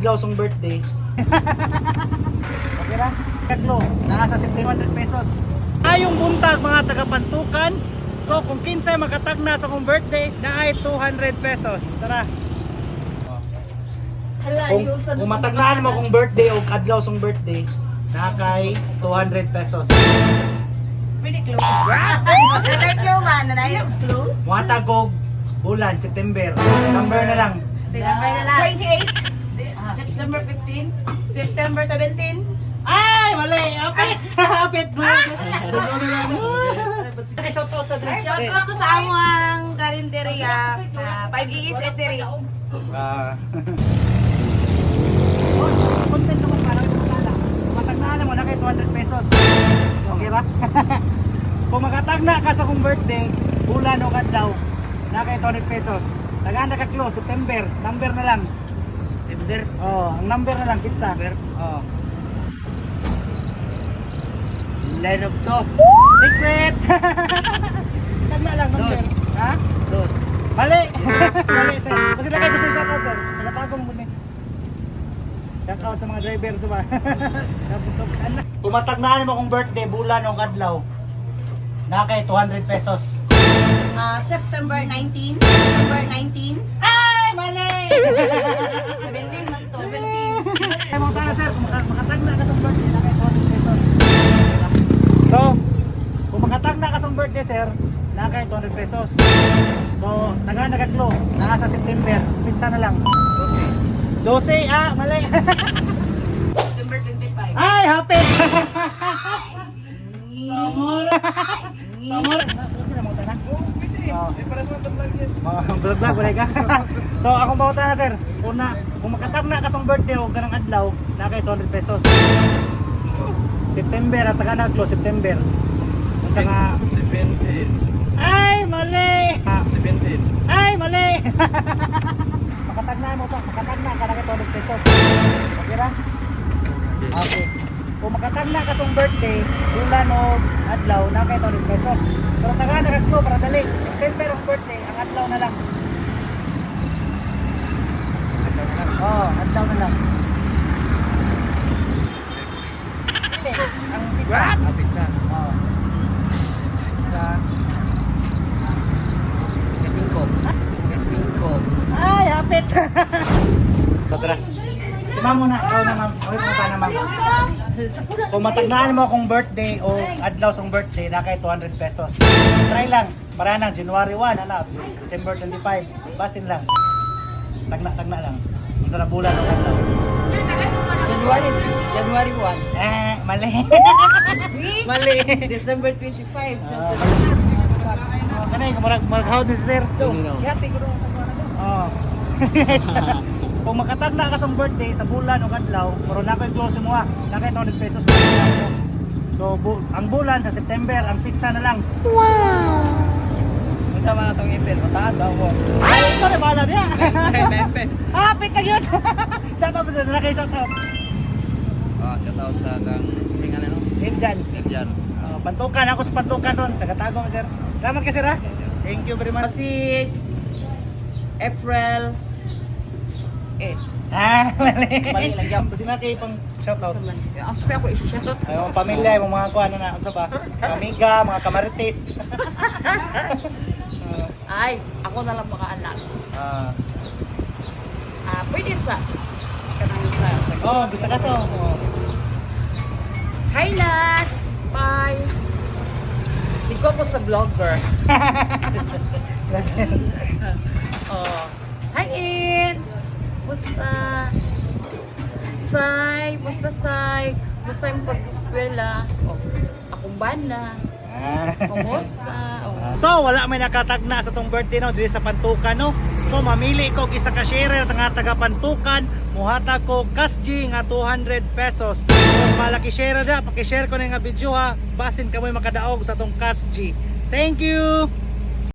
adlaw song birthday. Okay ra? Katlo, nasa 700 pesos. Ayong buntag mga taga-Pantukan. So kung kinsay makatag na sa kong birthday, na ay 200 pesos. Tara. Kung mataglaan mo kung birthday o adlaw song birthday, na kay 200 pesos. Pretty close. Like your man, na yung clue. Mga tagog, bulan, September. Number na lang. Number na lang. 28. September 15. September 17. Ay, mali! Apit! Apit mo! Shoutout sa drink. Shout out ko sa amang karinderya. 5GS Eatery. Content naman para matagna mo na kay 200 pesos. Okay ra? Kung makatagna ka sa kong birthday, bulan o kadlaw, na kay 200 pesos. Naganda ka close, September, number na lang. September? Oh, ang number na lang, pizza. Oh. Line of top. Secret! Tagna lang, number. Dos. Ha? Dos. Mali! Mali, sir. Kasi na kayo gusto yung shoutout, sir. Tagatagong mo ni. Shoutout sa mga driver, diba? Kung matagnaan mo kung birthday, bulan o kadlaw, na kay 200 pesos. September 19. September 19. Ay! Mali! 17 man to. 17. Ay, mga tara, sir. Kung makatagna ka sa birthday, na kay 200 pesos. So, kung makatagna ka sa birthday, sir, na kay 200 pesos. So, nagkaklo, nasa September. Pizza na lang. 12, mali. September 25. Ay, happy! Samor! Samor! Vlog-vlog, wala ka. So, akong bauta na, sir. Kung makatagna ka sa birthday o ganang adlaw, na kay 200 pesos. September, at taga-naglo, September. Sa nga... 17. Ay, mali! 17. Ay, mali! Makatagna mo sa, makatagna ka na kay 200 pesos. Okay ra? Okay. Kung makatagna ka sa birthday, bulan o adlaw, na kay 200 pesos. Pero taga-naglo, para dali. September ang birthday, ang adlaw na lang. Oh, adlaw na lang. Hindi, ang pizza. Pizza. Oh. Pizza. Kasingko. Ay, hapit! So, tara. Si ma'am muna. Ikaw na, ma'am. Okay, pumunta na, ma'am. Kung mataglaan mo akong birthday o adlaw sa birthday, na kay 200 pesos. Try lang. Para nang January 1, December 25. Basin lang. Tagna lang. Kung sa bulan o adlaw. January 1. Mali. Mali. December 25. Kanay, marag-hawd ni si sir. Yati ko doon. Oh. Kung makatagna ka sa birthday sa bulan o kadlaw, pero na ko'y close mo na kay 200 pesos. So, ang bulan sa September, ang pizza na lang. Masama na itong ipin. Mataas ba ako? Ay, ito na bahala niya. Ipin. Hapit na yun. Shoutout mo sir, na kayo shoutout. Shout out sa kang hingan ano? Indian. Yan. Pantukan, ako sa Pantukan ron. Tagatago mo sir. Salamat ka sir ha. Thank you very much. Si April 8. Mali. Mali lang yan. Kasi na kayo pang shoutout. Ang sabi ako i-shoutout. Ay, mga pamilya, yung mga kuha na ano ba? Amiga, mga kamarites. Ay, ako na lang makaanak. Pwede sa kanang sa. Oh, bisa ka so. Hi lahat! Bye! Hindi ko sa vlogger. Hi In! Musta? Sai! Musta Sai? Musta yung pag-eskwela? Akong bana. Kumusta? So wala may nakatagna sa tong birthday no diri sa Pantukan no. So mamili ko isa ka sharer nga taga Pantukan, muhatag ko kasji nga 200 pesos. So malaki share da, paki-share ko na nga video ha. Basin kamoy makadaog sa tong kasji. Thank you.